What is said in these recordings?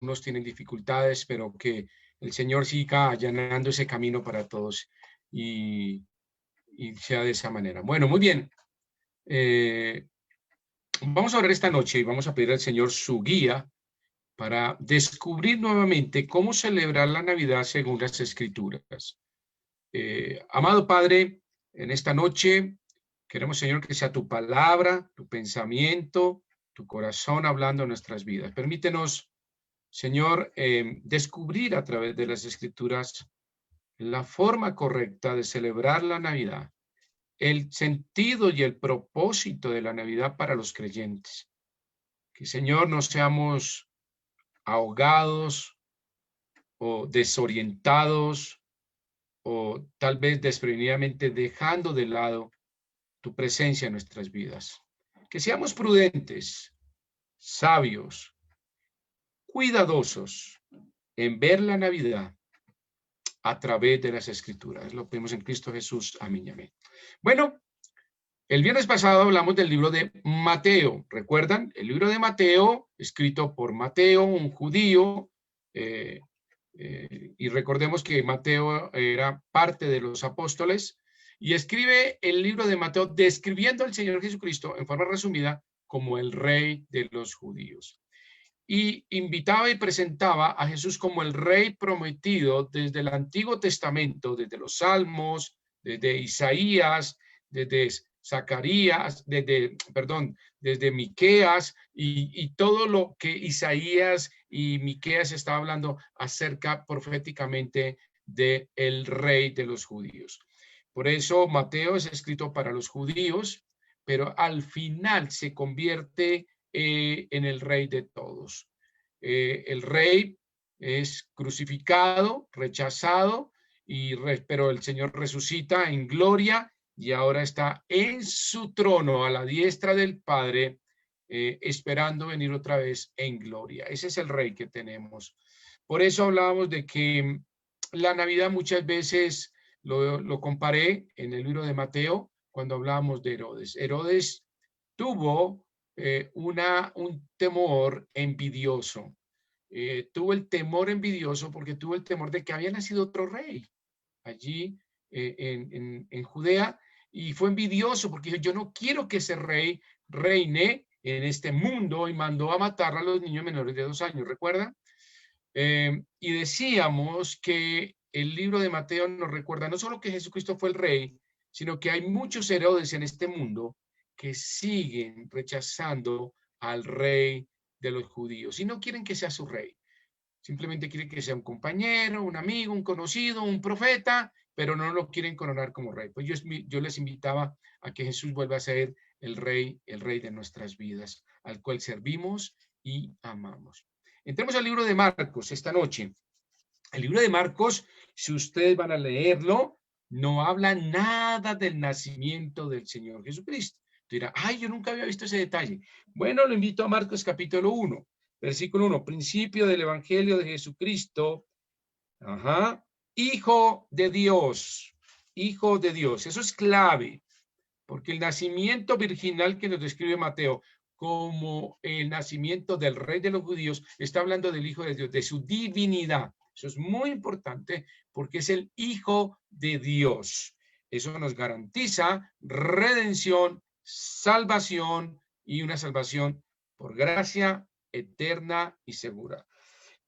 algunos tienen dificultades, pero que el Señor siga allanando ese camino para todos y, y sea de esa manera. Bueno, muy bien. Vamos a orar esta noche y vamos a pedir al Señor su guía para descubrir nuevamente cómo celebrar la Navidad según las Escrituras. Amado Padre, en esta noche queremos, Señor, que sea tu palabra, tu pensamiento, tu corazón hablando en nuestras vidas. Permítenos, Señor, descubrir a través de las Escrituras la forma correcta de celebrar la Navidad, el sentido y el propósito de la Navidad para los creyentes. Que, Señor, no seamos ahogados o desorientados o tal vez desprevenidamente dejando de lado tu presencia en nuestras vidas. Que seamos prudentes, sabios, cuidadosos en ver la Navidad a través de las Escrituras. Lo pedimos en Cristo Jesús. Amén y amén. Bueno, el viernes pasado hablamos del libro de Mateo. ¿Recuerdan? El libro de Mateo, escrito por Mateo, un judío, y recordemos que Mateo era parte de los apóstoles, y escribe el libro de Mateo describiendo al Señor Jesucristo en forma resumida como el rey de los judíos. Y invitaba y presentaba a Jesús como el rey prometido desde el Antiguo Testamento, desde los Salmos, desde Isaías, desde Zacarías, desde Miqueas y todo lo que Isaías y Miqueas estaba hablando acerca proféticamente de el rey de los judíos. Por eso Mateo es escrito para los judíos, pero al final se convierte en el rey de todos. El rey es crucificado, rechazado, pero el Señor resucita en gloria y ahora está en su trono a la diestra del Padre, esperando venir otra vez en gloria. Ese es el rey que tenemos. Por eso hablábamos de que la Navidad muchas veces lo comparé en el libro de Mateo cuando hablábamos de Herodes. Herodes tuvo un temor envidioso. Tuvo el temor envidioso porque tuvo el temor de que había nacido otro rey allí en Judea, y fue envidioso porque dijo, yo no quiero que ese rey reine en este mundo, y mandó a matar a los niños menores de 2 años, ¿recuerdan? Y decíamos que el libro de Mateo nos recuerda no solo que Jesucristo fue el rey, sino que hay muchos Herodes en este mundo que siguen rechazando al rey de los judíos y no quieren que sea su rey. Simplemente quieren que sea un compañero, un amigo, un conocido, un profeta, pero no lo quieren coronar como rey. Pues yo les invitaba a que Jesús vuelva a ser el rey de nuestras vidas, al cual servimos y amamos. Entremos al libro de Marcos esta noche. El libro de Marcos, si ustedes van a leerlo, no habla nada del nacimiento del Señor Jesucristo. Dirá, ay, yo nunca había visto ese detalle. Bueno, lo invito a Marcos capítulo 1, versículo 1, principio del Evangelio de Jesucristo, Hijo de Dios, Hijo de Dios. Eso es clave, porque el nacimiento virginal que nos describe Mateo como el nacimiento del rey de los judíos está hablando del Hijo de Dios, de su divinidad. Eso es muy importante porque es el Hijo de Dios. Eso nos garantiza redención, salvación y una salvación por gracia eterna y segura.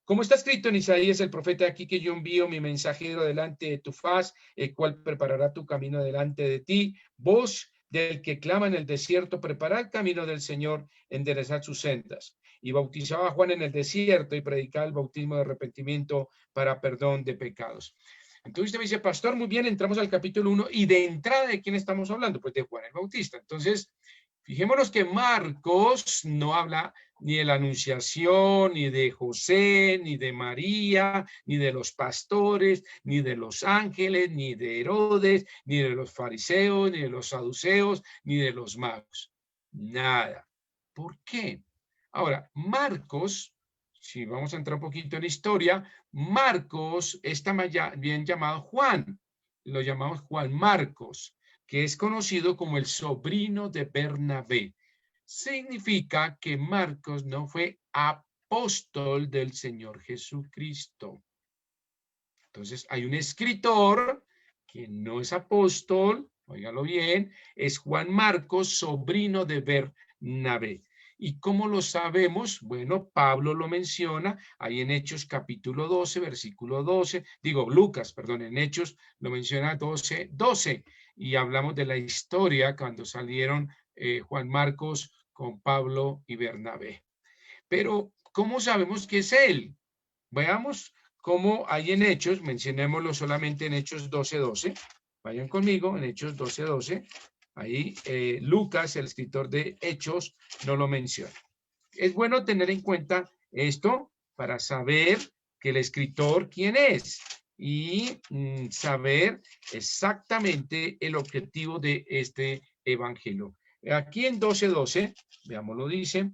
Como está escrito en Isaías el profeta, aquí que yo envío mi mensajero delante de tu faz, el cual preparará tu camino delante de ti, voz del que clama en el desierto, preparad el camino del Señor, enderezad sus sendas. Y bautizaba a Juan en el desierto y predicaba el bautismo de arrepentimiento para perdón de pecados. Entonces usted me dice, pastor, muy bien, entramos al capítulo 1 y de entrada, ¿de quién estamos hablando? Pues de Juan el Bautista. Entonces, fijémonos que Marcos no habla ni de la Anunciación, ni de José, ni de María, ni de los pastores, ni de los ángeles, ni de Herodes, ni de los fariseos, ni de los saduceos, ni de los magos. Nada. ¿Por qué? Ahora, Marcos, si vamos a entrar un poquito en historia, Marcos está bien llamado Juan. Lo llamamos Juan Marcos, que es conocido como el sobrino de Bernabé. Significa que Marcos no fue apóstol del Señor Jesucristo. Entonces hay un escritor que no es apóstol, óigalo bien, es Juan Marcos, sobrino de Bernabé. ¿Y cómo lo sabemos? Bueno, Pablo lo menciona ahí en Hechos capítulo 12, versículo 12, Lucas, perdón, en Hechos lo menciona 12, y hablamos de la historia cuando salieron Juan Marcos con Pablo y Bernabé. Pero, ¿cómo sabemos que es él? Veamos cómo hay en Hechos, mencionémoslo solamente en Hechos 12:12. Vayan conmigo en Hechos 12:12. Ahí Lucas, el escritor de Hechos, no lo menciona. Es bueno tener en cuenta esto para saber que el escritor quién es y saber exactamente el objetivo de este evangelio. Aquí en 12:12, veámoslo, dice: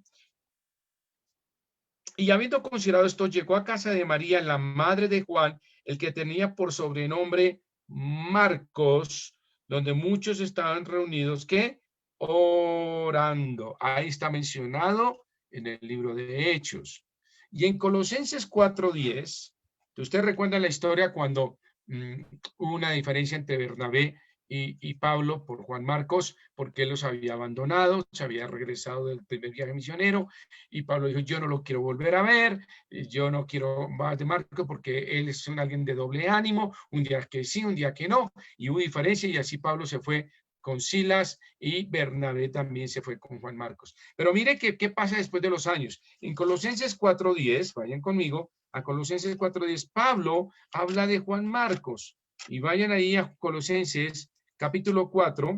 y habiendo considerado esto, llegó a casa de María, la madre de Juan, el que tenía por sobrenombre Marcos, donde muchos estaban reunidos, ¿qué? Orando. Ahí está mencionado en el libro de Hechos. Y en Colosenses 4:10, usted recuerda la historia cuando hubo una diferencia entre Bernabé y Pablo por Juan Marcos, porque él los había abandonado, se había regresado del primer viaje misionero, y Pablo dijo: yo no lo quiero volver a ver, yo no quiero más de Marcos porque él es alguien de doble ánimo, un día que sí, un día que no, y hubo diferencia, y así Pablo se fue con Silas y Bernabé también se fue con Juan Marcos. Pero mire qué pasa después de los años. En Colosenses 4:10, vayan conmigo a Colosenses 4:10, Pablo habla de Juan Marcos, y vayan ahí a Colosenses capítulo 4,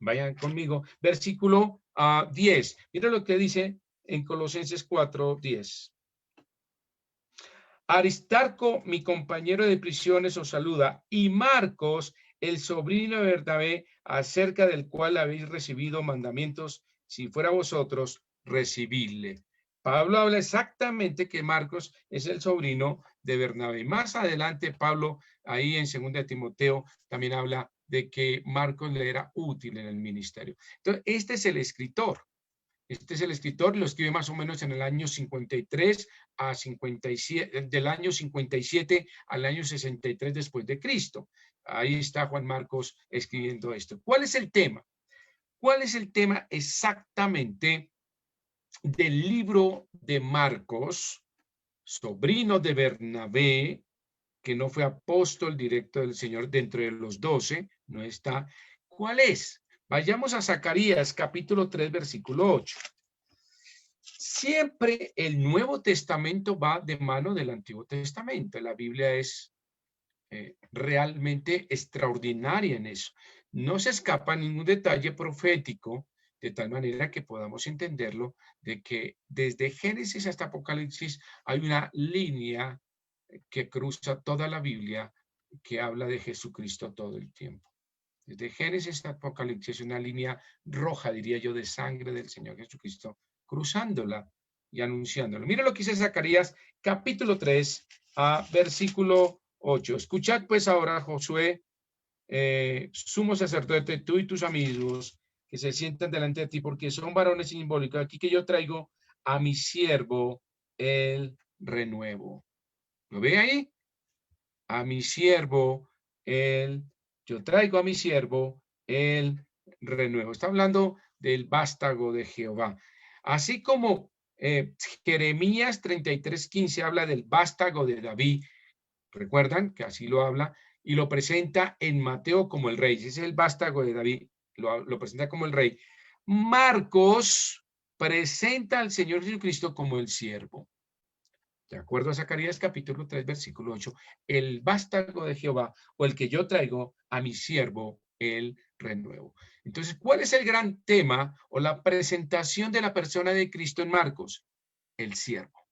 vayan conmigo, versículo 10. Mira lo que dice en Colosenses 4:10. Aristarco, mi compañero de prisiones, os saluda, y Marcos, el sobrino de Bernabé, acerca del cual habéis recibido mandamientos, si fuera vosotros, recibidle. Pablo habla exactamente que Marcos es el sobrino de Bernabé. Más adelante, Pablo, ahí en 2 Timoteo, también habla de que Marcos le era útil en el ministerio. Entonces, este es el escritor. Este es el escritor, lo escribe más o menos en el año 53 a 57, del año 57 al año 63 después de Cristo. Ahí está Juan Marcos escribiendo esto. ¿Cuál es el tema? ¿Cuál es el tema exactamente del libro de Marcos, sobrino de Bernabé, que no fue apóstol directo del Señor dentro de los 12, no está? ¿Cuál es? Vayamos a Zacarías capítulo 3, versículo 8. Siempre el Nuevo Testamento va de mano del Antiguo Testamento. La Biblia es realmente extraordinaria en eso. No se escapa ningún detalle profético, de tal manera que podamos entenderlo, de que desde Génesis hasta Apocalipsis hay una línea que cruza toda la Biblia que habla de Jesucristo todo el tiempo. Desde Génesis hasta Apocalipsis, una línea roja, diría yo, de sangre del Señor Jesucristo, cruzándola y anunciándola. Mira lo que dice Zacarías, capítulo 3, versículo 8. Escuchad pues ahora, Josué, sumo sacerdote, tú y tus amigos que se sientan delante de ti, porque son varones simbólicos. Aquí que yo traigo a mi siervo el renuevo. ¿Lo ve ahí? A mi siervo yo traigo a mi siervo el renuevo. Está hablando del vástago de Jehová. Así como Jeremías 33:15 habla del vástago de David, recuerdan que así lo habla, y lo presenta en Mateo como el rey. Ese es el vástago de David, lo presenta como el rey. Marcos presenta al Señor Jesucristo como el siervo. De acuerdo a Zacarías capítulo 3, versículo 8, el vástago de Jehová, o el que yo traigo a mi siervo, el renuevo. Entonces, ¿cuál es el gran tema o la presentación de la persona de Cristo en Marcos? El siervo,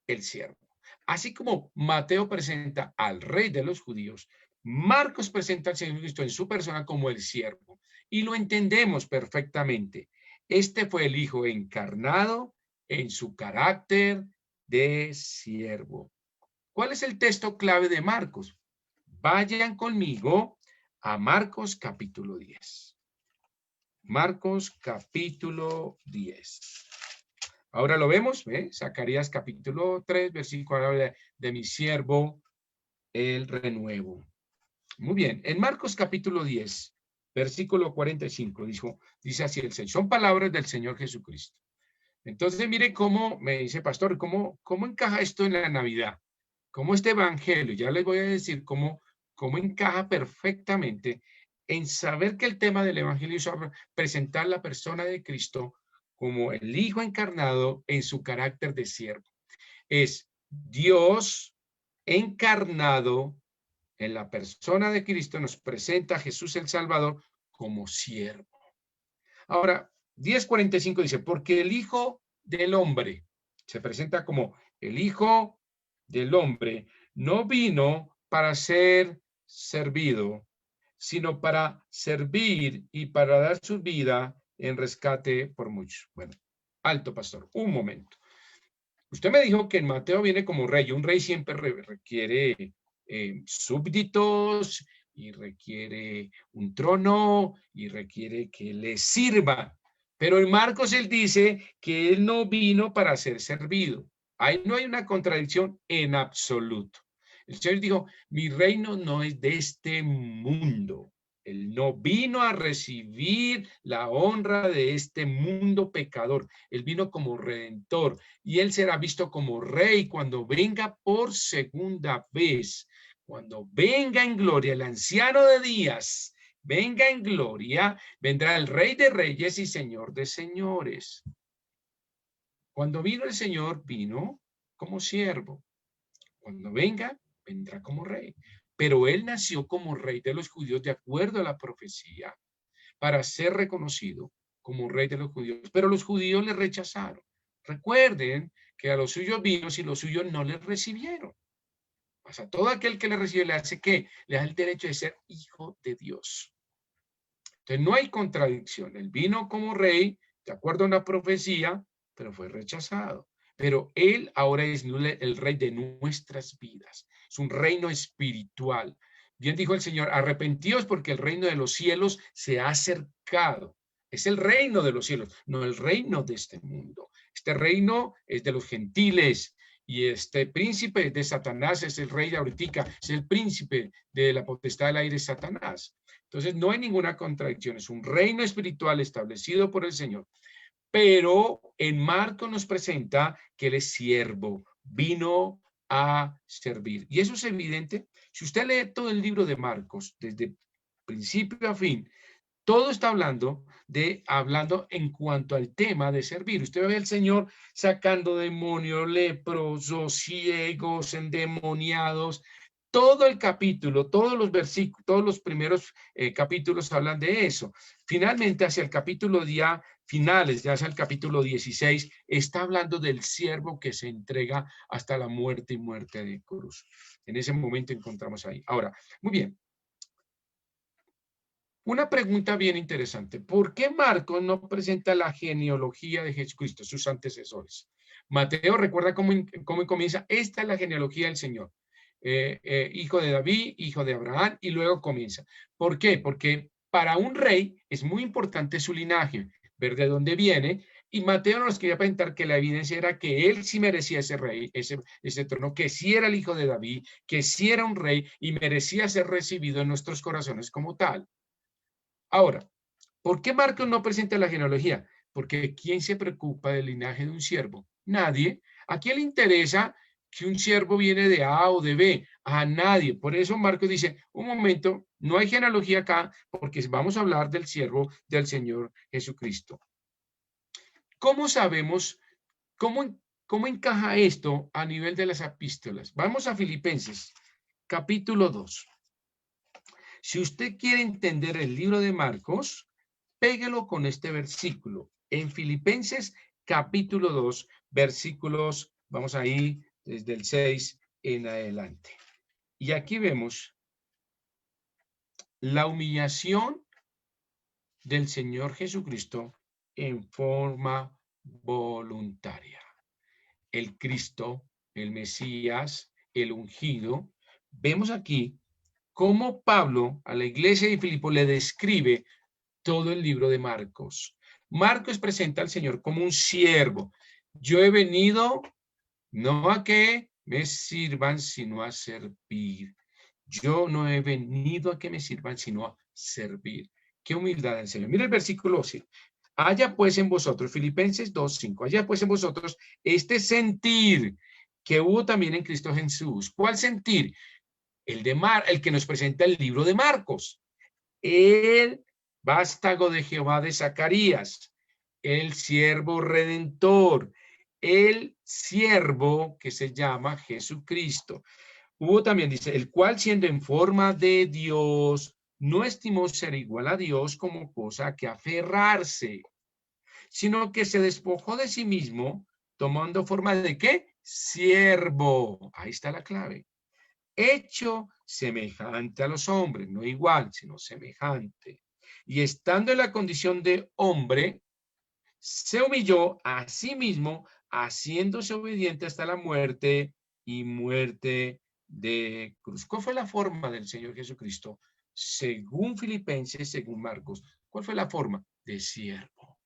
el siervo. Así como Mateo presenta al rey de los judíos, Marcos presenta al Señor Cristo en su persona como el siervo. Y lo entendemos perfectamente. Este fue el Hijo encarnado en su carácter de siervo. ¿Cuál es el texto clave de Marcos? Vayan conmigo a Marcos capítulo 10. Marcos capítulo 10. Ahora lo vemos, ¿ve? Zacarías capítulo 3, versículo de mi siervo, el renuevo. Muy bien, en Marcos capítulo 10, versículo 45, dice así el Señor. Son palabras del Señor Jesucristo. Entonces, mire cómo, me dice pastor, cómo encaja esto en la Navidad. Cómo este evangelio, ya les voy a decir cómo encaja perfectamente en saber que el tema del evangelio es presentar la persona de Cristo como el Hijo encarnado en su carácter de siervo. Es Dios encarnado en la persona de Cristo, nos presenta a Jesús el Salvador como siervo. Ahora, 10:45 dice, porque el Hijo del Hombre se presenta como el Hijo del Hombre, no vino para ser servido, sino para servir y para dar su vida en rescate por muchos. Bueno, alto pastor, un momento. Usted me dijo que en Mateo viene como rey. Un rey siempre requiere súbditos y requiere un trono y requiere que le sirvan. Pero en Marcos él dice que él no vino para ser servido. Ahí no hay una contradicción en absoluto. El Señor dijo, mi reino no es de este mundo. Él no vino a recibir la honra de este mundo pecador. Él vino como redentor y él será visto como rey cuando venga por segunda vez. Cuando venga en gloria el anciano de días, venga en gloria, vendrá el Rey de Reyes y Señor de Señores. Cuando vino el Señor, vino como siervo. Cuando venga, vendrá como rey. Pero él nació como rey de los judíos de acuerdo a la profecía para ser reconocido como rey de los judíos. Pero los judíos le rechazaron. Recuerden que a los suyos vino y los suyos no les recibieron. O sea, todo aquel que le recibe le hace ¿qué? Le da el derecho de ser hijo de Dios. Entonces no hay contradicción. Él vino como rey, de acuerdo a una profecía, pero fue rechazado. Pero él ahora es el rey de nuestras vidas. Es un reino espiritual. Bien dijo el Señor, arrepentíos porque el reino de los cielos se ha acercado. Es el reino de los cielos, no el reino de este mundo. Este reino es de los gentiles y este príncipe de Satanás es el rey de ahorita, es el príncipe de la potestad del aire, Satanás. Entonces no hay ninguna contradicción, es un reino espiritual establecido por el Señor. Pero en Marcos nos presenta que él es siervo, vino a servir. Y eso es evidente. Si usted lee todo el libro de Marcos, desde principio a fin, todo está hablando en cuanto al tema de servir. Usted ve al Señor sacando demonios, leprosos, ciegos, endemoniados. Todo el capítulo, todos los versículos, todos los primeros capítulos hablan de eso. Finalmente, hacia el capítulo ya finales, ya hacia el capítulo 16, está hablando del siervo que se entrega hasta la muerte y muerte de cruz. En ese momento encontramos ahí. Ahora, muy bien. Una pregunta bien interesante. ¿Por qué Marcos no presenta la genealogía de Jesucristo, sus antecesores? Mateo recuerda cómo comienza. Esta es la genealogía del Señor. Hijo de David, hijo de Abraham, y luego comienza. ¿Por qué? Porque para un rey es muy importante su linaje, ver de dónde viene, y Mateo nos quería presentar que la evidencia era que él sí merecía ese rey, ese trono, que sí era el hijo de David, que sí era un rey y merecía ser recibido en nuestros corazones como tal. Ahora, ¿por qué Marcos no presenta la genealogía? Porque ¿quién se preocupa del linaje de un siervo? Nadie. ¿A quién le interesa que un siervo viene de A o de B? A nadie. Por eso Marcos dice, un momento, no hay genealogía acá porque vamos a hablar del siervo del Señor Jesucristo. ¿Cómo sabemos, cómo encaja esto a nivel de las epístolas? Vamos a Filipenses, capítulo 2. Si usted quiere entender el libro de Marcos, péguelo con este versículo. En Filipenses capítulo 2, versículos, vamos ahí desde el 6 en adelante. Y aquí vemos la humillación del Señor Jesucristo en forma voluntaria. El Cristo, el Mesías, el ungido. Vemos aquí cómo Pablo a la iglesia de Filipo le describe todo el libro de Marcos. Marcos presenta al Señor como un siervo. Yo he venido no a que me sirvan, sino a servir. Yo no he venido a que me sirvan, sino a servir. Qué humildad del Señor. Mira el versículo 5. Haya pues en vosotros, Filipenses 2:5, haya pues en vosotros este sentir que hubo también en Cristo Jesús. ¿Cuál sentir? El que nos presenta el libro de Marcos. El vástago de Jehová de Zacarías, el siervo redentor, el siervo que se llama Jesucristo. Hubo también, dice, el cual siendo en forma de Dios, no estimó ser igual a Dios como cosa a que aferrarse, sino que se despojó de sí mismo, tomando forma de ¿qué? Siervo. Ahí está la clave. Hecho semejante a los hombres, no igual, sino semejante. Y estando en la condición de hombre, se humilló a sí mismo, haciéndose obediente hasta la muerte y muerte de cruz. ¿Cuál fue la forma del Señor Jesucristo? Según Filipenses, según Marcos, ¿cuál fue la forma? De siervo.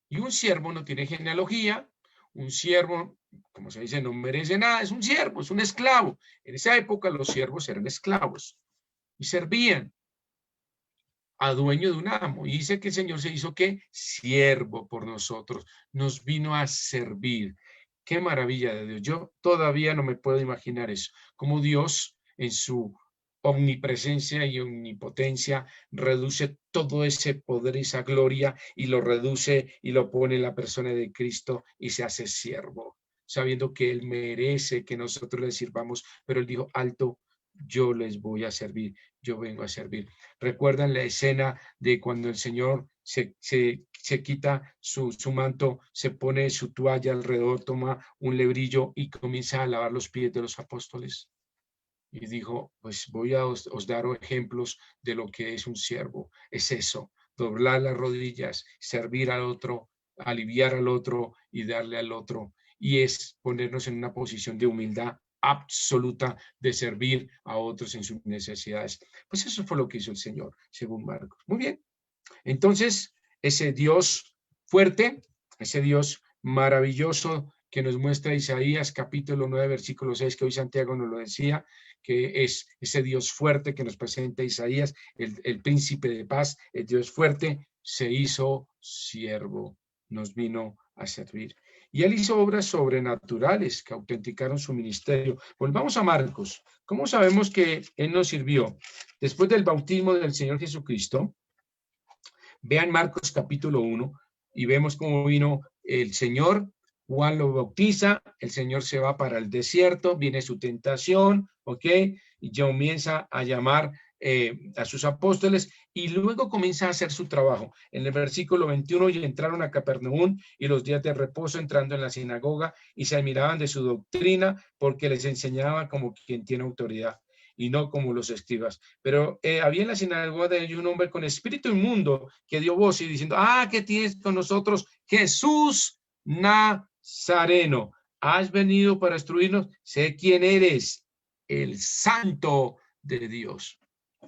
Y un siervo no tiene genealogía, un siervo, como se dice, no merece nada, es un siervo, es un esclavo. En esa época los siervos eran esclavos y servían a dueño de un amo. Y dice que el Señor se hizo ¿qué? Siervo por nosotros, nos vino a servir. Qué maravilla de Dios. Yo todavía no me puedo imaginar eso, como Dios en su omnipresencia y omnipotencia reduce todo ese poder, esa gloria, y lo reduce y lo pone en la persona de Cristo y se hace siervo, sabiendo que Él merece que nosotros le sirvamos, pero Él dijo, alto, yo les voy a servir, yo vengo a servir. ¿Recuerdan la escena de cuando el Señor se quita su manto, se pone su toalla alrededor, toma un lebrillo y comienza a lavar los pies de los apóstoles? Y dijo, pues voy a os dar ejemplos de lo que es un siervo. Es eso, doblar las rodillas, servir al otro, aliviar al otro y darle al otro. Y es ponernos en una posición de humildad absoluta, de servir a otros en sus necesidades. Pues eso fue lo que hizo el Señor, según Marcos. Muy bien. Entonces, ese Dios fuerte, ese Dios maravilloso que nos muestra Isaías capítulo 9, versículo 6, que hoy Santiago nos lo decía, que es ese Dios fuerte que nos presenta Isaías, el príncipe de paz, el Dios fuerte, se hizo siervo, nos vino a servir. Y él hizo obras sobrenaturales que autenticaron su ministerio. Volvamos a Marcos. ¿Cómo sabemos que él nos sirvió? Después del bautismo del Señor Jesucristo, vean Marcos capítulo 1 y vemos cómo vino el Señor. Juan lo bautiza, el Señor se va para el desierto, viene su tentación, ¿ok? Y ya comienza a llamar a sus apóstoles y luego comienza a hacer su trabajo. En el versículo 21, y entraron a Capernaum y los días de reposo entrando en la sinagoga y se admiraban de su doctrina porque les enseñaba como quien tiene autoridad y no como los escribas. Pero había en la sinagoga de ellos un hombre con espíritu inmundo que dio voz y diciendo, ¿qué tienes con nosotros? Jesús Nazareno, ¿has venido para destruirnos? Sé quién eres, el Santo de Dios.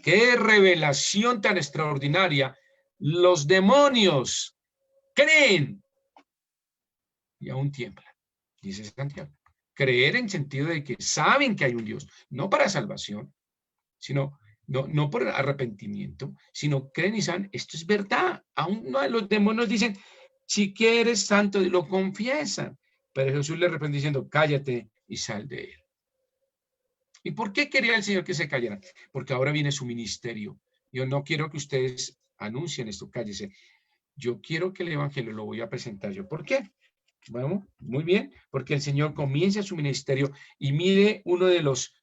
¡Qué revelación tan extraordinaria! Los demonios creen y aún tiemblan, dice Santiago. Creer en sentido de que saben que hay un Dios, no para salvación, sino no por arrepentimiento, sino creen y saben, esto es verdad. Aún no, los demonios dicen, si quieres santo, lo confiesan. Pero Jesús le reprendió diciendo, cállate y sal de él. ¿Y por qué quería el Señor que se callaran? Porque ahora viene su ministerio. Yo no quiero que ustedes anuncien esto, cállese. Yo quiero que el evangelio lo voy a presentar yo. ¿Por qué? Bueno, muy bien, porque el Señor comienza su ministerio y mire uno de los,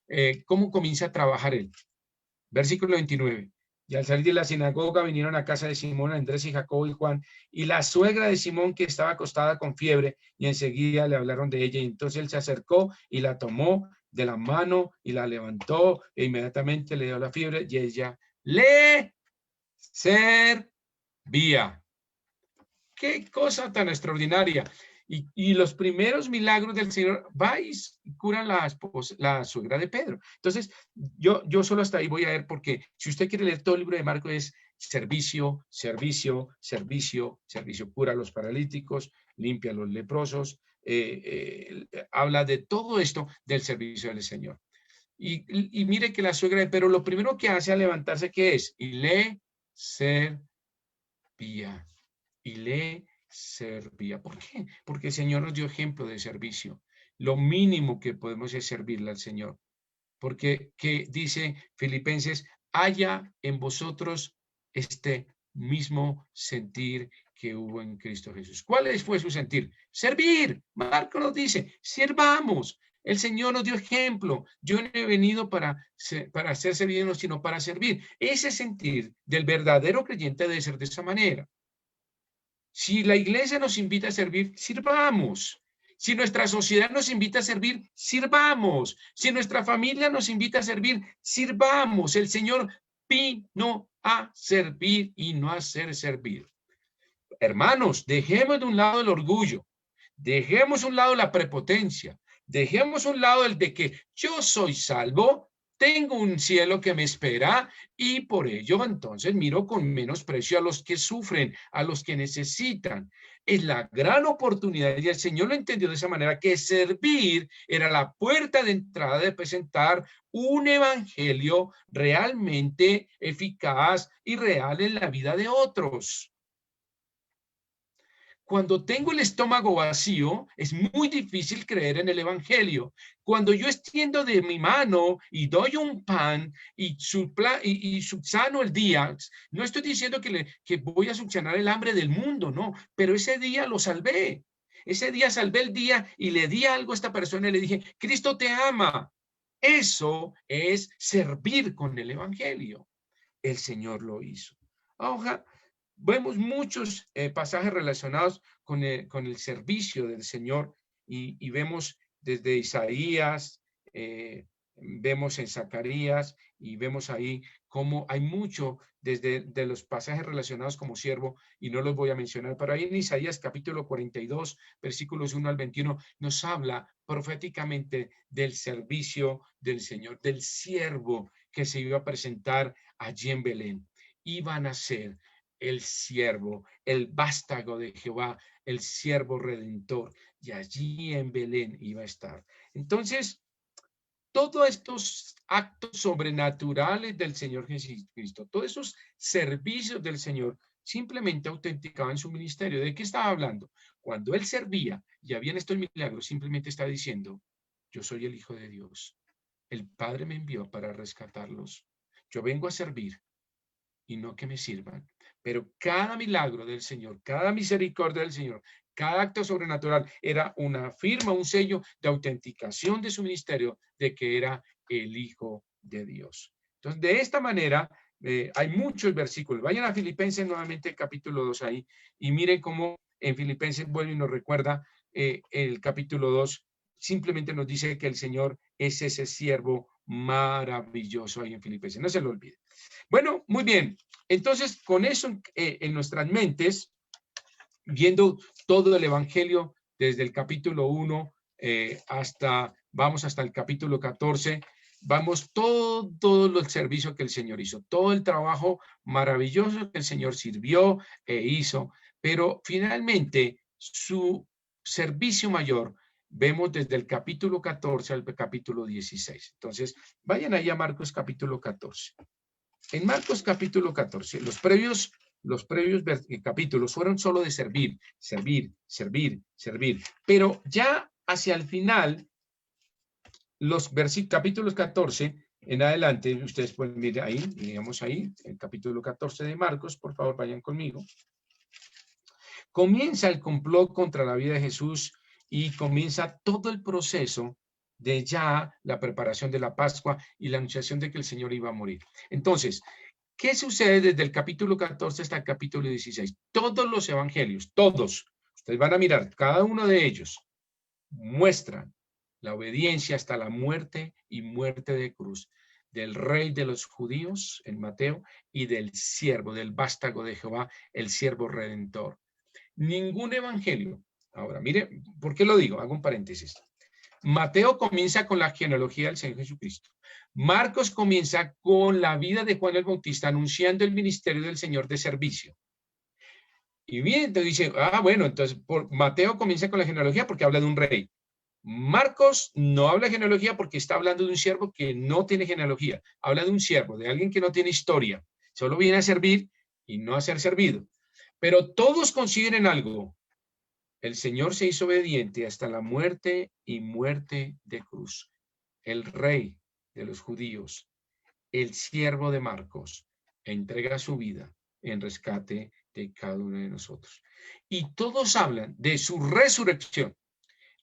cómo comienza a trabajar él. Versículo 29. Y al salir de la sinagoga vinieron a casa de Simón, Andrés y Jacobo y Juan, y la suegra de Simón que estaba acostada con fiebre, y enseguida le hablaron de ella. Y entonces él se acercó y la tomó de la mano y la levantó, e inmediatamente le dio la fiebre y ella le servía. Qué cosa tan extraordinaria. Y los primeros milagros del Señor va y curan la suegra de Pedro. Entonces, yo solo hasta ahí voy a ver, porque si usted quiere leer todo el libro de Marcos, es servicio, servicio, servicio, servicio. Cura a los paralíticos, limpia a los leprosos, habla de todo esto del servicio del Señor. Y mire que la suegra, pero lo primero que hace al levantarse, ¿qué es? Y le servía. Y le servía. ¿Por qué? Porque el Señor nos dio ejemplo de servicio. Lo mínimo que podemos es servirle al Señor. Porque, ¿qué dice Filipenses? Haya en vosotros este mismo sentir que hubo en Cristo Jesús. ¿Cuál fue su sentir? Servir. Marco nos dice, sirvamos. El Señor nos dio ejemplo. Yo no he venido para ser servido, sino para servir. Ese sentir del verdadero creyente debe ser de esa manera. Si la iglesia nos invita a servir, sirvamos. Si nuestra sociedad nos invita a servir, sirvamos. Si nuestra familia nos invita a servir, sirvamos. El Señor vino a servir y no a ser servido. Hermanos, dejemos de un lado el orgullo, dejemos de un lado la prepotencia, dejemos de un lado el de que yo soy salvo, tengo un cielo que me espera y por ello entonces miro con menosprecio a los que sufren, a los que necesitan. Es la gran oportunidad y el Señor lo entendió de esa manera, que servir era la puerta de entrada de presentar un evangelio realmente eficaz y real en la vida de otros. Cuando tengo el estómago vacío, es muy difícil creer en el evangelio. Cuando yo extiendo de mi mano y doy un pan y subsano el día, no estoy diciendo que voy a subsanar el hambre del mundo, no, pero ese día lo salvé. Ese día salvé el día y le di algo a esta persona y le dije, Cristo te ama. Eso es servir con el evangelio. El Señor lo hizo. Ojalá. Vemos muchos pasajes relacionados con el servicio del Señor y vemos desde Isaías, vemos en Zacarías y vemos ahí cómo hay mucho desde de los pasajes relacionados como siervo y no los voy a mencionar, pero ahí en Isaías capítulo 42, versículos 1 al 21, nos habla proféticamente del servicio del Señor, del siervo que se iba a presentar allí en Belén. Iban a ser el siervo, el vástago de Jehová, el siervo redentor, y allí en Belén iba a estar. Entonces, todos estos actos sobrenaturales del Señor Jesucristo, todos esos servicios del Señor, simplemente autenticaban su ministerio. ¿De qué estaba hablando? Cuando él servía y habían estos milagros, simplemente está diciendo, yo soy el Hijo de Dios. El Padre me envió para rescatarlos. Yo vengo a servir y no que me sirvan. Pero cada milagro del Señor, cada misericordia del Señor, cada acto sobrenatural era una firma, un sello de autenticación de su ministerio de que era el Hijo de Dios. Entonces, de esta manera, hay muchos versículos. Vayan a Filipenses nuevamente, capítulo 2 ahí, y miren cómo en Filipenses vuelve y nos recuerda el capítulo 2, simplemente nos dice que el Señor es ese siervo maravilloso ahí en Filipenses. No se lo olvide. Bueno, muy bien. Entonces, con eso en nuestras mentes, viendo todo el Evangelio desde el capítulo 1 vamos hasta el capítulo 14, vamos todo el servicio que el Señor hizo, todo el trabajo maravilloso que el Señor sirvió e hizo, pero finalmente su servicio mayor vemos desde el capítulo 14 al capítulo 16. Entonces, vayan ahí a Marcos capítulo 14. En Marcos capítulo 14, los previos capítulos fueron solo de servir, servir, servir, servir. Pero ya hacia el final, los capítulos 14 en adelante, ustedes pueden ver ahí, digamos ahí, el capítulo 14 de Marcos, por favor, vayan conmigo. Comienza el complot contra la vida de Jesús y comienza todo el proceso de ya la preparación de la Pascua y la anunciación de que el Señor iba a morir. Entonces, ¿qué sucede desde el capítulo 14 hasta el capítulo 16? Todos los evangelios, todos, ustedes van a mirar, cada uno de ellos muestran la obediencia hasta la muerte y muerte de cruz del rey de los judíos, en Mateo, y del siervo, del vástago de Jehová, el siervo redentor. Ningún evangelio. Ahora, mire, ¿por qué lo digo? Hago un paréntesis. Mateo comienza con la genealogía del Señor Jesucristo. Marcos comienza con la vida de Juan el Bautista anunciando el ministerio del Señor de servicio. Y bien, entonces dice, bueno, entonces Mateo comienza con la genealogía porque habla de un rey. Marcos no habla de genealogía porque está hablando de un siervo que no tiene genealogía. Habla de un siervo, de alguien que no tiene historia. Solo viene a servir y no a ser servido. Pero todos consideren algo. El Señor se hizo obediente hasta la muerte y muerte de cruz. El rey de los judíos, el siervo de Marcos, entrega su vida en rescate de cada uno de nosotros. Y todos hablan de su resurrección,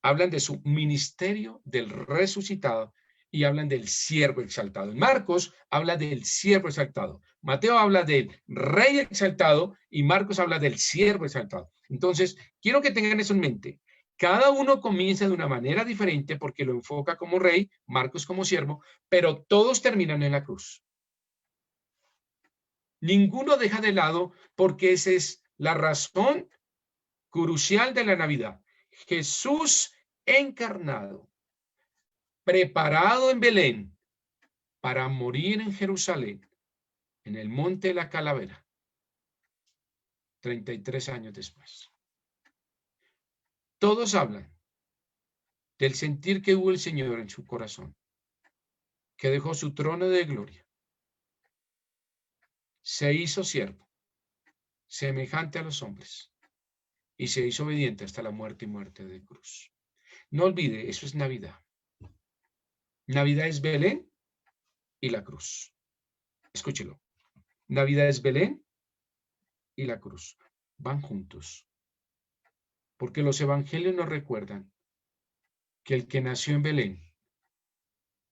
hablan de su ministerio del resucitado y hablan del siervo exaltado. Marcos habla del siervo exaltado. Mateo habla del rey exaltado y Marcos habla del siervo exaltado. Entonces, quiero que tengan eso en mente. Cada uno comienza de una manera diferente porque lo enfoca como rey, Marcos como siervo, pero todos terminan en la cruz. Ninguno deja de lado porque esa es la razón crucial de la Navidad. Jesús encarnado, preparado en Belén para morir en Jerusalén, en el monte de la Calavera, 33 años después. Todos hablan del sentir que hubo el Señor en su corazón, que dejó su trono de gloria, se hizo siervo, semejante a los hombres, y se hizo obediente hasta la muerte y muerte de cruz. No olvide, eso es Navidad. Navidad es Belén y la cruz. Escúchelo. Navidad es Belén y la cruz. Van juntos. Porque los evangelios nos recuerdan que el que nació en Belén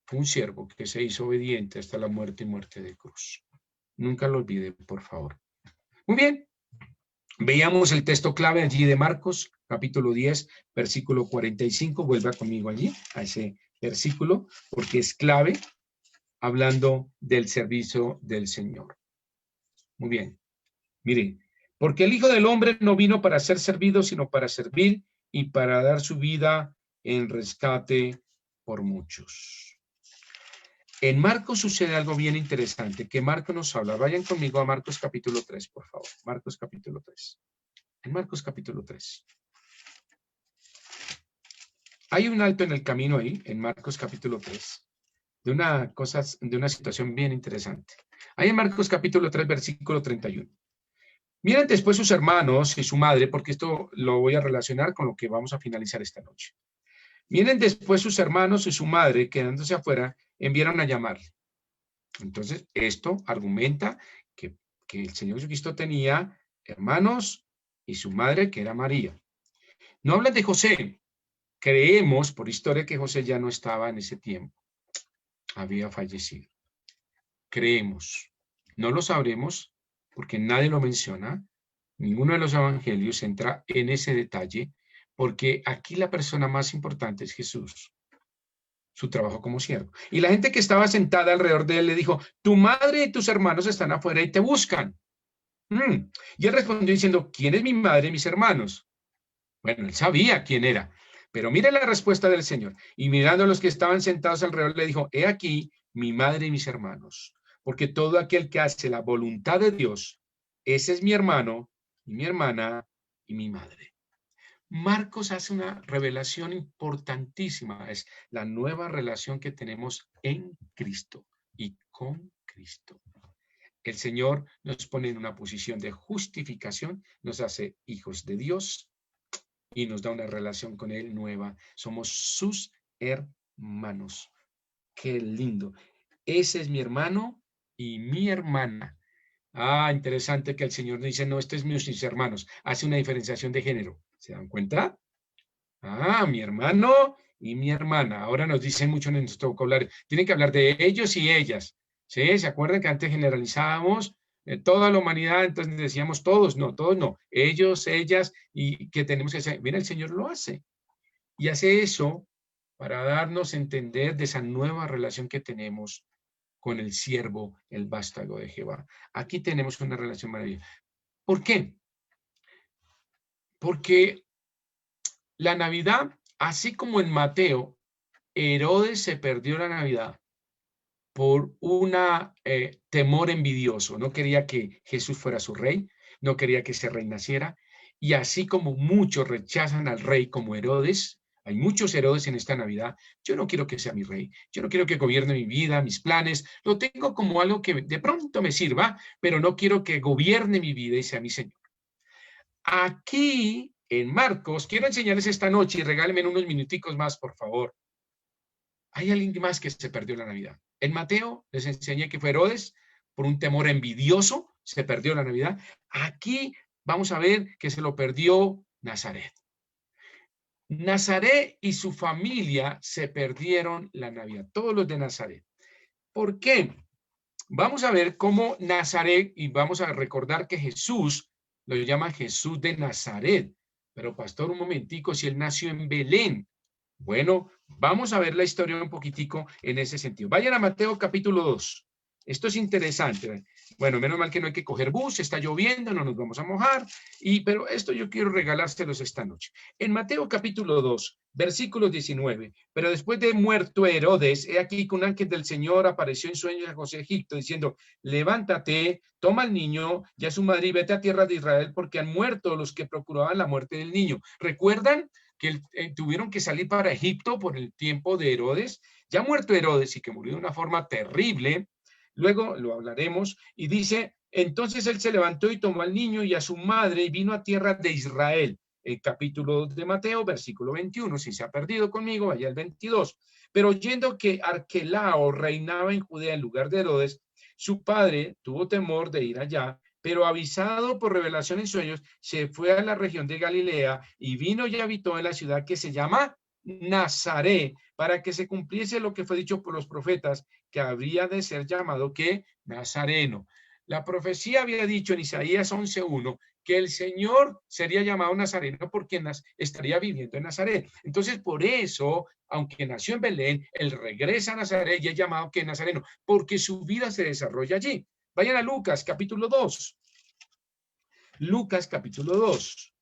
fue un siervo que se hizo obediente hasta la muerte y muerte de cruz. Nunca lo olvide, por favor. Muy bien. Veíamos el texto clave allí de Marcos, capítulo 10, versículo 45. Vuelva conmigo allí, a ese versículo, porque es clave hablando del servicio del Señor. Muy bien. Miren, porque el Hijo del Hombre no vino para ser servido, sino para servir y para dar su vida en rescate por muchos. En Marcos sucede algo bien interesante, que Marcos nos habla. Vayan conmigo a Marcos capítulo 3, por favor. Marcos capítulo 3. En Marcos capítulo 3. Hay un alto en el camino ahí, en Marcos capítulo 3, de una situación bien interesante. Ahí en Marcos capítulo 3, versículo 31. Miren después sus hermanos y su madre, porque esto lo voy a relacionar con lo que vamos a finalizar esta noche. Miren después sus hermanos y su madre, quedándose afuera, enviaron a llamarle. Entonces, esto argumenta que el Señor Jesucristo tenía hermanos y su madre, que era María. No hablan de José. Creemos, por historia, que José ya no estaba en ese tiempo. Había fallecido. Creemos. No lo sabremos porque nadie lo menciona. Ninguno de los evangelios entra en ese detalle porque aquí la persona más importante es Jesús, su trabajo como siervo. Y la gente que estaba sentada alrededor de él le dijo, tu madre y tus hermanos están afuera y te buscan. Y él respondió diciendo, ¿quién es mi madre y mis hermanos? Bueno, él sabía quién era, pero mire la respuesta del Señor. Y mirando a los que estaban sentados alrededor, le dijo, he aquí mi madre y mis hermanos, porque todo aquel que hace la voluntad de Dios, ese es mi hermano y mi hermana y mi madre. Marcos hace una revelación importantísima, es la nueva relación que tenemos en Cristo y con Cristo. El Señor nos pone en una posición de justificación, nos hace hijos de Dios y nos da una relación con Él nueva. Somos sus hermanos. Qué lindo. Ese es mi hermano y mi hermana. Interesante que el Señor dice, no, este es mis hermanos. Hace una diferenciación de género. ¿Se dan cuenta? Mi hermano y mi hermana. Ahora nos dicen mucho en nuestro vocabulario. Tienen que hablar de ellos y ellas. ¿Sí? ¿Se acuerdan que antes generalizábamos toda la humanidad? Entonces decíamos todos no. Ellos, ellas, y que tenemos que hacer. Mira, el Señor lo hace. Y hace eso para darnos a entender de esa nueva relación que tenemos con el siervo, el vástago de Jehová. Aquí tenemos una relación maravillosa. ¿Por qué? Porque la Navidad, así como en Mateo, Herodes se perdió la Navidad por un temor envidioso. No quería que Jesús fuera su rey, no quería que ese rey naciera. Y así como muchos rechazan al rey como Herodes, hay muchos Herodes en esta Navidad, yo no quiero que sea mi rey, yo no quiero que gobierne mi vida, mis planes, lo tengo como algo que de pronto me sirva, pero no quiero que gobierne mi vida y sea mi Señor. Aquí en Marcos, quiero enseñarles esta noche y regálenme unos minuticos más, por favor. Hay alguien más que se perdió la Navidad. En Mateo les enseñé que fue Herodes, por un temor envidioso, se perdió la Navidad. Aquí vamos a ver que se lo perdió Nazaret. Nazaret y su familia se perdieron la Navidad, todos los de Nazaret. ¿Por qué? Vamos a ver cómo Nazaret, y vamos a recordar que Jesús lo llama Jesús de Nazaret. Pero pastor, un momentico, si él nació en Belén. Bueno, vamos a ver la historia un poquitico en ese sentido. Vayan a Mateo capítulo 2. Esto es interesante. Bueno, menos mal que no hay que coger bus, está lloviendo, no nos vamos a mojar, pero esto yo quiero regalárselos esta noche. En Mateo capítulo 2, versículo 19, pero después de muerto Herodes, he aquí que un ángel del Señor apareció en sueños a José de Egipto, diciendo, levántate, toma al niño y a su madre y vete a tierra de Israel, porque han muerto los que procuraban la muerte del niño. ¿Recuerdan que tuvieron que salir para Egipto por el tiempo de Herodes? Ya muerto Herodes y que murió de una forma terrible, luego lo hablaremos, y dice, entonces él se levantó y tomó al niño y a su madre y vino a tierra de Israel. El capítulo de Mateo, versículo 21, si se ha perdido conmigo, vaya al 22. Pero oyendo que Arquelao reinaba en Judea en lugar de Herodes, su padre tuvo temor de ir allá, pero avisado por revelación en sueños, se fue a la región de Galilea y vino y habitó en la ciudad que se llama Nazaret, para que se cumpliese lo que fue dicho por los profetas, que habría de ser llamado ¿qué? Nazareno. La profecía había dicho en Isaías 11:1 que el Señor sería llamado Nazareno porque estaría viviendo en Nazaret. Entonces, por eso, aunque nació en Belén, él regresa a Nazaret y es llamado que Nazareno, porque su vida se desarrolla allí. Vayan a Lucas, capítulo 2. Lucas, capítulo 2.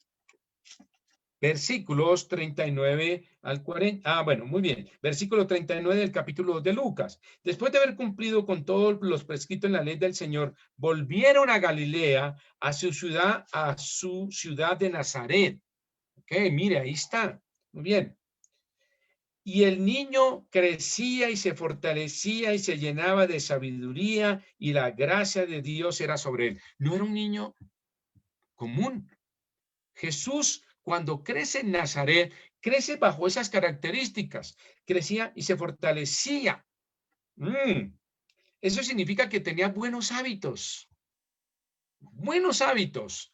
Versículos 39 al 40. Bueno, muy bien. Versículo 39 del capítulo 2 de Lucas. Después de haber cumplido con todos los prescritos en la ley del Señor, volvieron a Galilea, a su ciudad de Nazaret. Ok, mire, ahí está. Muy bien. Y el niño crecía y se fortalecía y se llenaba de sabiduría y la gracia de Dios era sobre él. No era un niño común. Jesús, cuando crece en Nazaret, crece bajo esas características. Crecía y se fortalecía. Eso significa que tenía buenos hábitos. Buenos hábitos.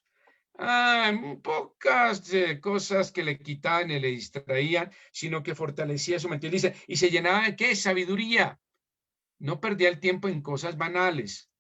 Pocas cosas que le quitaban y le distraían, sino que fortalecía su mente. Dice, y se llenaba de ¿qué? Sabiduría. No perdía el tiempo en cosas banales.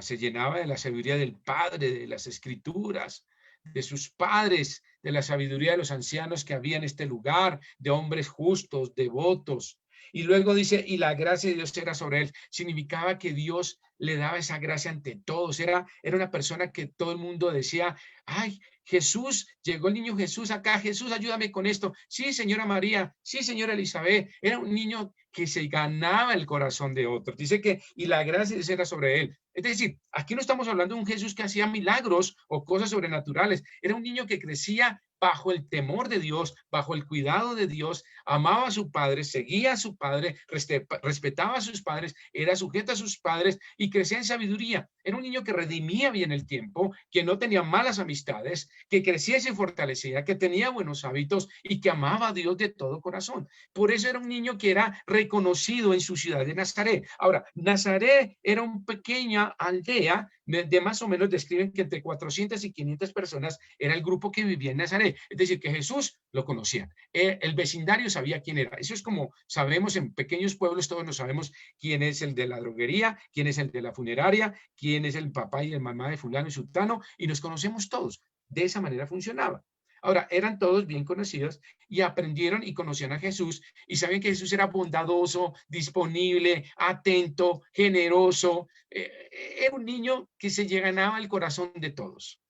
Se llenaba de la sabiduría del Padre, de las Escrituras, de sus padres, de la sabiduría de los ancianos que había en este lugar, de hombres justos, devotos. Y luego dice, y la gracia de Dios era sobre él. Significaba que Dios le daba esa gracia ante todos. Era una persona que todo el mundo decía, ay, Jesús, llegó el niño Jesús acá, Jesús, ayúdame con esto. Sí, señora María, sí, señora Elizabeth. Era un niño que se ganaba el corazón de otros. Dice que, y la gracia de Dios era sobre él. Es decir, aquí no estamos hablando de un Jesús que hacía milagros o cosas sobrenaturales. Era un niño que crecía bajo el temor de Dios, bajo el cuidado de Dios, amaba a su padre, seguía a su padre, respetaba a sus padres, era sujeto a sus padres y crecía en sabiduría. Era un niño que redimía bien el tiempo, que no tenía malas amistades, que crecía y se fortalecía, que tenía buenos hábitos y que amaba a Dios de todo corazón. Por eso era un niño que era reconocido en su ciudad de Nazaret. Ahora, Nazaret era una pequeña aldea de más o menos, describen que entre 400 y 500 personas era el grupo que vivía en Nazaret. Es decir, que Jesús lo conocía. El vecindario sabía quién era. Eso es como sabemos en pequeños pueblos, todos nos sabemos quién es el de la droguería, quién es el de la funeraria, quién es el papá y el mamá de fulano y sultano, y nos conocemos todos. De esa manera funcionaba. Ahora, eran todos bien conocidos y aprendieron y conocían a Jesús y sabían que Jesús era bondadoso, disponible, atento, generoso. Era un niño que se ganaba el corazón de todos.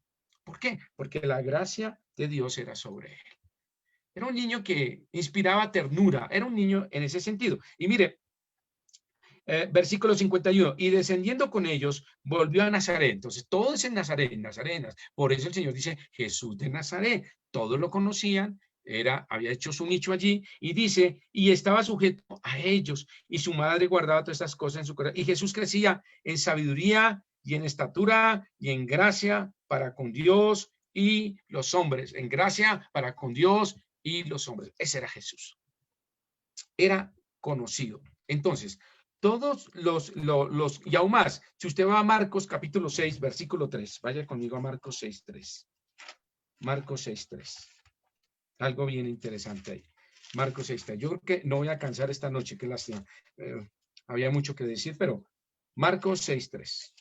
¿Por qué? Porque la gracia de Dios era sobre él. Era un niño que inspiraba ternura, era un niño en ese sentido. Y mire, Versículo 51, y descendiendo con ellos, volvió a Nazaret. Entonces, todo es en Nazaret, nazarenas. Por eso el Señor dice, Jesús de Nazaret. Todos lo conocían, había hecho su nicho allí, y dice, y estaba sujeto a ellos, y su madre guardaba todas estas cosas en su corazón. Y Jesús crecía en sabiduría, y en estatura, y en gracia para con Dios y los hombres. En gracia para con Dios y los hombres. Ese era Jesús. Era conocido. Entonces, todos y aún más, si usted va a Marcos capítulo 6, versículo 3, vaya conmigo a Marcos 6, 3. Marcos 6, 3. Algo bien interesante ahí. Marcos 6, 3. Yo creo que no voy a cansar esta noche, qué lástima. Había mucho que decir, pero Marcos 6, 3.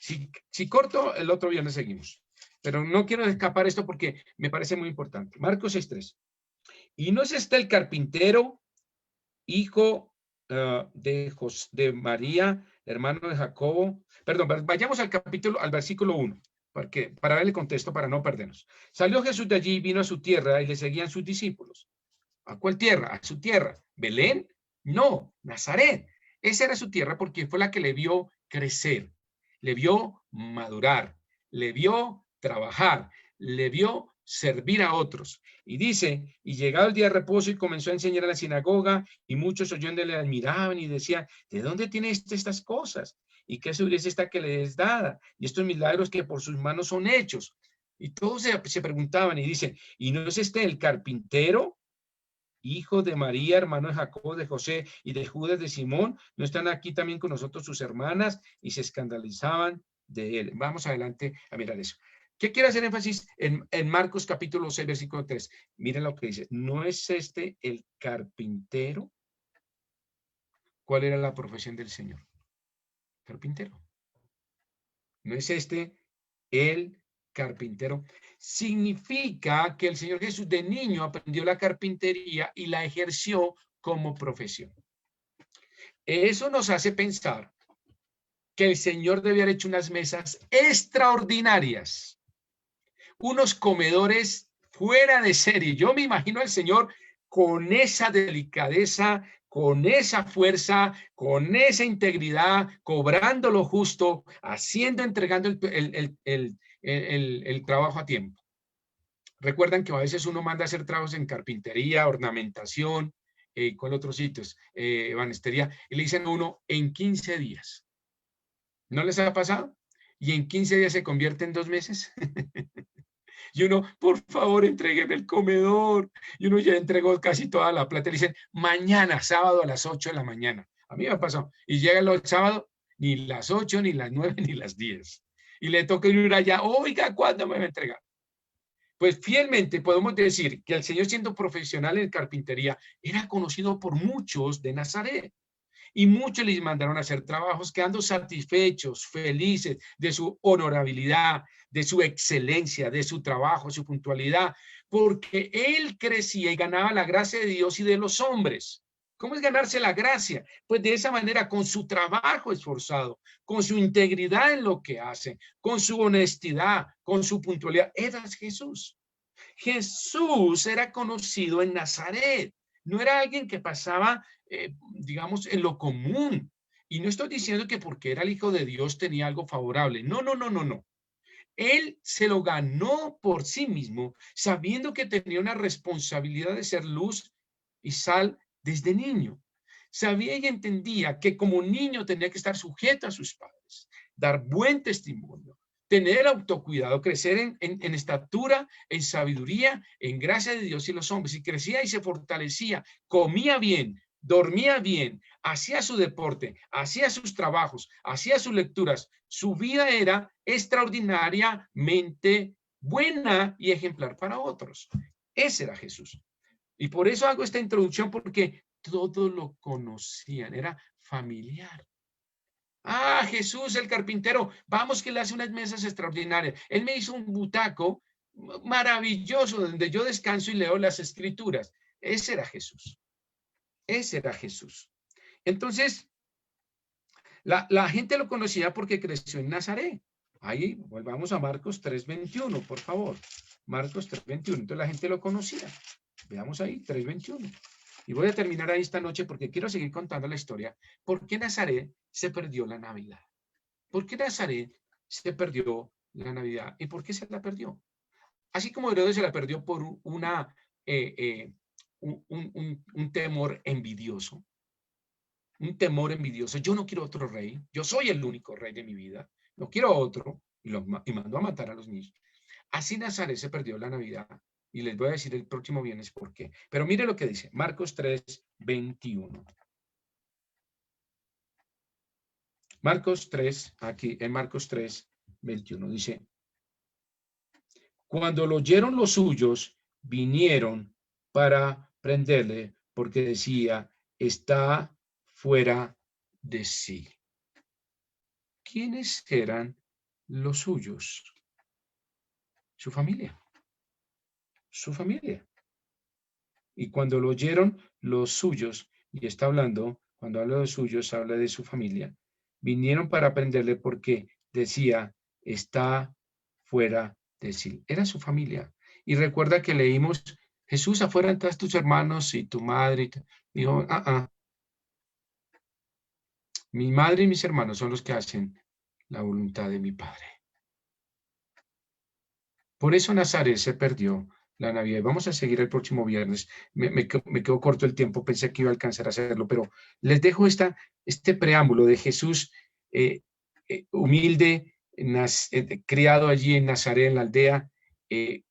Si corto, el otro viernes seguimos. Pero no quiero escapar esto porque me parece muy importante. Marcos 6, 3. Y no es el carpintero, hijo de María, hermano de Jacobo. Perdón, vayamos al versículo 1, para ver el contexto, para no perdernos. Salió Jesús de allí, vino a su tierra y le seguían sus discípulos. ¿A cuál tierra? A su tierra. ¿Belén? No, Nazaret. Esa era su tierra porque fue la que le vio crecer, le vio madurar, le vio trabajar, le vio servir a otros. Y dice, y llegado el día de reposo y comenzó a enseñar a la sinagoga, y muchos oyéndole admiraban y decían, ¿de dónde tiene estas cosas? ¿Y qué sabiduría es esta que le es dada? Y estos milagros que por sus manos son hechos. Y todos se preguntaban y dicen, ¿y no es este el carpintero, hijo de María, hermano de Jacobo, de José y de Judas, de Simón? ¿No están aquí también con nosotros sus hermanas? Y se escandalizaban de él. Vamos adelante a mirar eso. ¿Qué quiero hacer énfasis en Marcos capítulo 6, versículo 3? Miren lo que dice. ¿No es este el carpintero? ¿Cuál era la profesión del Señor? Carpintero. ¿No es este el carpintero? Significa que el Señor Jesús de niño aprendió la carpintería y la ejerció como profesión. Eso nos hace pensar que el Señor debe haber hecho unas mesas extraordinarias, unos comedores fuera de serie. Yo me imagino al Señor con esa delicadeza, con esa fuerza, con esa integridad, cobrando lo justo, entregando el trabajo a tiempo. Recuerdan que a veces uno manda a hacer trabajos en carpintería, ornamentación, con otros sitios, ebanistería, y le dicen a uno en 15 días. ¿No les ha pasado? Y en 15 días se convierte en 2 meses. Y uno, por favor, entrégueme el comedor. Y uno ya entregó casi toda la plata. Y le dicen, mañana, sábado a las 8 de la mañana. A mí me ha pasado. Y llega el sábado, ni las 8, ni las 9, ni las 10. Y le toca ir allá, oiga, ¿cuándo me va a entregar? Pues fielmente podemos decir que el Señor, siendo profesional en carpintería, era conocido por muchos de Nazaret. Y muchos les mandaron a hacer trabajos quedando satisfechos, felices de su honorabilidad, de su excelencia, de su trabajo, su puntualidad, porque él crecía y ganaba la gracia de Dios y de los hombres. ¿Cómo es ganarse la gracia? Pues de esa manera, con su trabajo esforzado, con su integridad en lo que hace, con su honestidad, con su puntualidad. Era Jesús. Jesús era conocido en Nazaret. No era alguien que pasaba, digamos, en lo común. Y no estoy diciendo que porque era el Hijo de Dios tenía algo favorable. No, no, no, no, no. Él se lo ganó por sí mismo, sabiendo que tenía una responsabilidad de ser luz y sal desde niño. Sabía y entendía que como niño tenía que estar sujeto a sus padres, dar buen testimonio, tener autocuidado, crecer en estatura, en sabiduría, en gracia de Dios y los hombres. Y crecía y se fortalecía, comía bien, dormía bien, hacía su deporte, hacía sus trabajos, hacía sus lecturas. Su vida era extraordinariamente buena y ejemplar para otros. Ese era Jesús. Y por eso hago esta introducción, porque todos lo conocían, era familiar. Ah, Jesús el carpintero, vamos que le hace unas mesas extraordinarias. Él me hizo un butaco maravilloso donde yo descanso y leo las escrituras. Ese era Jesús. Ese era Jesús. Entonces, la gente lo conocía porque creció en Nazaret. Ahí, volvamos a Marcos 3:21, por favor. Marcos 3:21. Entonces la gente lo conocía. Veamos ahí, 3:21. Y voy a terminar ahí esta noche porque quiero seguir contando la historia. ¿Por qué Nazaret se perdió la Navidad? ¿Por qué Nazaret se perdió la Navidad? ¿Y por qué se la perdió? Así como Herodes se la perdió por eh, eh, un temor envidioso, un temor envidioso. Yo no quiero otro rey, yo soy el único rey de mi vida, no quiero otro, y mandó a matar a los niños. Así Nazaret se perdió la Navidad, y les voy a decir el próximo viernes por qué. Pero mire lo que dice Marcos 3:21. Marcos 3, aquí en Marcos 3:21 dice, cuando lo oyeron los suyos, vinieron para prenderle, porque decía, está fuera de sí. ¿Quiénes eran los suyos? Su familia. Su familia. Y cuando lo oyeron los suyos, y está hablando, cuando habla de suyos, habla de su familia, vinieron para prenderle porque decía, está fuera de sí. Era su familia. Y recuerda que leímos, Jesús, afuera están tus hermanos y tu madre. Dijo, mi madre y mis hermanos son los que hacen la voluntad de mi Padre. Por eso Nazaret se perdió la Navidad. Vamos a seguir el próximo viernes. Me quedó corto el tiempo, pensé que iba a alcanzar a hacerlo, pero les dejo este preámbulo de Jesús humilde, criado allí en Nazaret, en la aldea,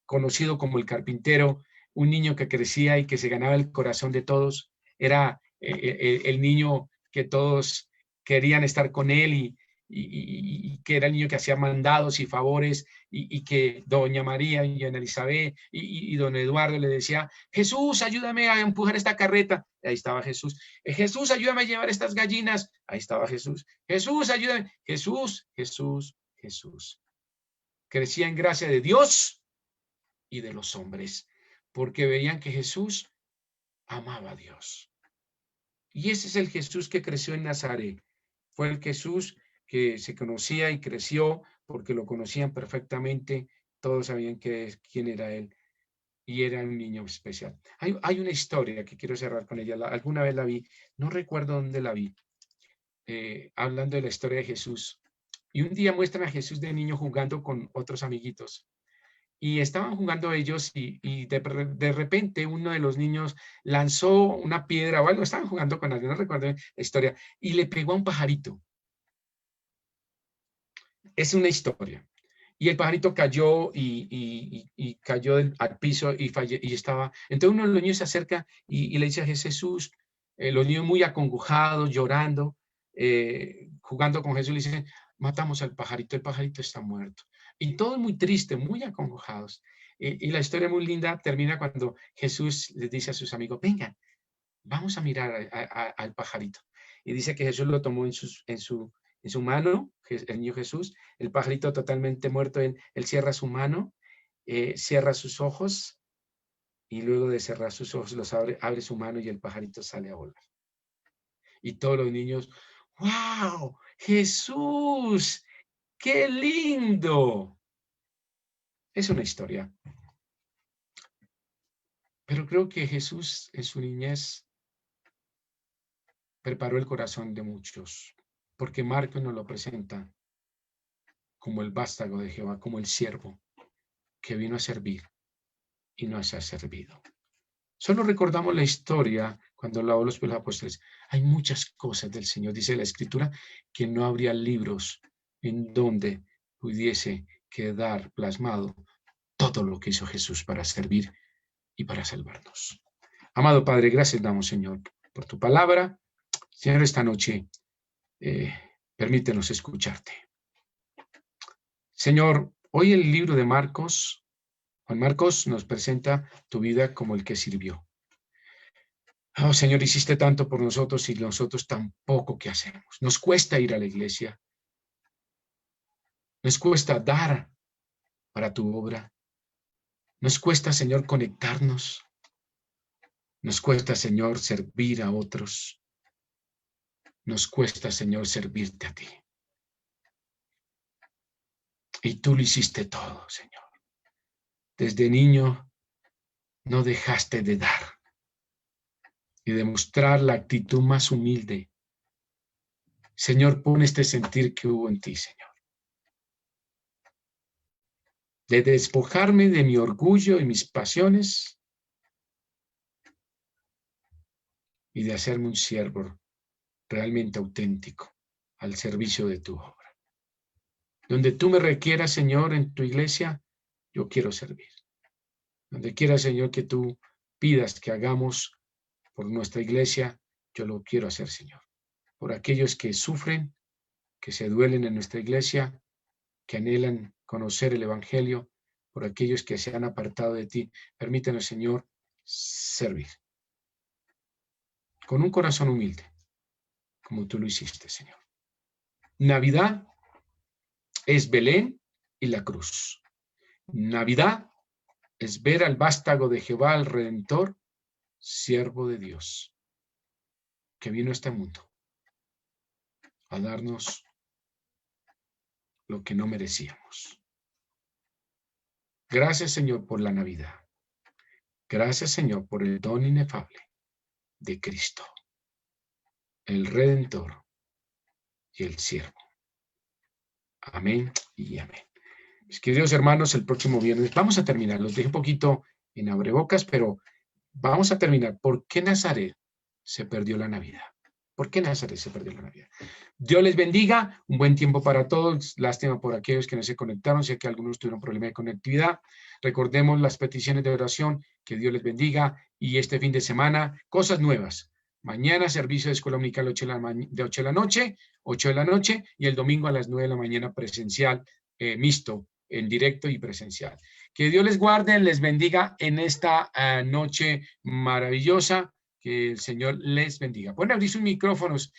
conocido como el carpintero, un niño que crecía y que se ganaba el corazón de todos. Era el niño que todos querían estar con él y que era el niño que hacía mandados y favores y que doña María y doña Elizabeth y don Eduardo le decía, Jesús, ayúdame a empujar esta carreta. Ahí estaba Jesús. Jesús, ayúdame a llevar estas gallinas. Ahí estaba Jesús. Jesús, ayúdame. Jesús, Jesús, Jesús. Crecía en gracia de Dios y de los hombres, porque veían que Jesús amaba a Dios. Y ese es el Jesús que creció en Nazaret. Fue el Jesús que se conocía y creció porque lo conocían perfectamente. Todos sabían quién era él y era un niño especial. Hay una historia que quiero cerrar con ella. Alguna vez la vi, no recuerdo dónde la vi, hablando de la historia de Jesús. Y un día muestran a Jesús de niño jugando con otros amiguitos. Y estaban jugando ellos y de repente uno de los niños lanzó una piedra o algo, estaban jugando con alguien, no recuerdo la historia, y le pegó a un pajarito. Es una historia. Y el pajarito cayó y cayó al piso y estaba. Entonces uno de los niños se acerca y le dice a Jesús, los niños muy acongojados, llorando, jugando con Jesús, le dicen, matamos al pajarito, el pajarito está muerto. Y todos muy tristes, muy acongojados. Y la historia muy linda termina cuando Jesús les dice a sus amigos, vengan, vamos a mirar al pajarito. Y dice que Jesús lo tomó en su mano, el niño Jesús, el pajarito totalmente muerto, él cierra su mano, cierra sus ojos y luego de cerrar sus ojos los abre su mano y el pajarito sale a volar. Y todos los niños, ¡wow! ¡Jesús! ¡Qué lindo! Es una historia. Pero creo que Jesús en su niñez preparó el corazón de muchos, porque Marcos nos lo presenta como el vástago de Jehová, como el siervo que vino a servir y no a ser servido. Solo recordamos la historia cuando habló los apóstoles. Hay muchas cosas del Señor, dice la Escritura, que no habría libros en donde pudiese quedar plasmado todo lo que hizo Jesús para servir y para salvarnos. Amado Padre, gracias damos, Señor, por tu palabra. Señor, esta noche permítenos escucharte. Señor, hoy el libro de Marcos, Juan Marcos nos presenta tu vida como el que sirvió. Oh, Señor, hiciste tanto por nosotros y nosotros tan poco que hacemos. Nos cuesta ir a la iglesia. Nos cuesta dar para tu obra. Nos cuesta, Señor, conectarnos. Nos cuesta, Señor, servir a otros. Nos cuesta, Señor, servirte a ti. Y tú lo hiciste todo, Señor. Desde niño no dejaste de dar. y demostrar la actitud más humilde. Señor, pon este sentir que hubo en ti, Señor. De despojarme de mi orgullo y mis pasiones y de hacerme un siervo realmente auténtico al servicio de tu obra. Donde tú me requieras, Señor, en tu iglesia, yo quiero servir. Donde quiera, Señor, que tú pidas que hagamos por nuestra iglesia, yo lo quiero hacer, Señor. Por aquellos que sufren, que se duelen en nuestra iglesia, que anhelan conocer el evangelio, por aquellos que se han apartado de ti, permítanos, Señor, servir. Con un corazón humilde, como tú lo hiciste, Señor. Navidad es Belén y la cruz. Navidad es ver al vástago de Jehová, el Redentor, siervo de Dios, que vino a este mundo a darnos lo que no merecíamos. Gracias, Señor, por la Navidad. Gracias, Señor, por el don inefable de Cristo, el Redentor y el siervo. Amén y amén. Mis queridos hermanos, el próximo viernes vamos a terminar. Los dejé un poquito en abrebocas, pero vamos a terminar. ¿Por qué Nazaret se perdió la Navidad? ¿Por qué Nazaret se perdió la Navidad? Dios les bendiga. Un buen tiempo para todos. Lástima por aquellos que no se conectaron. Sé que algunos tuvieron problema de conectividad. Recordemos las peticiones de oración. Que Dios les bendiga. Y este fin de semana, cosas nuevas. Mañana servicio de escuela dominical de 8 de la noche, y el domingo a las 9 de la mañana presencial, mixto, en directo y presencial. Que Dios les guarde, les bendiga en esta noche maravillosa. Que el Señor les bendiga. Pueden abrir sus micrófonos.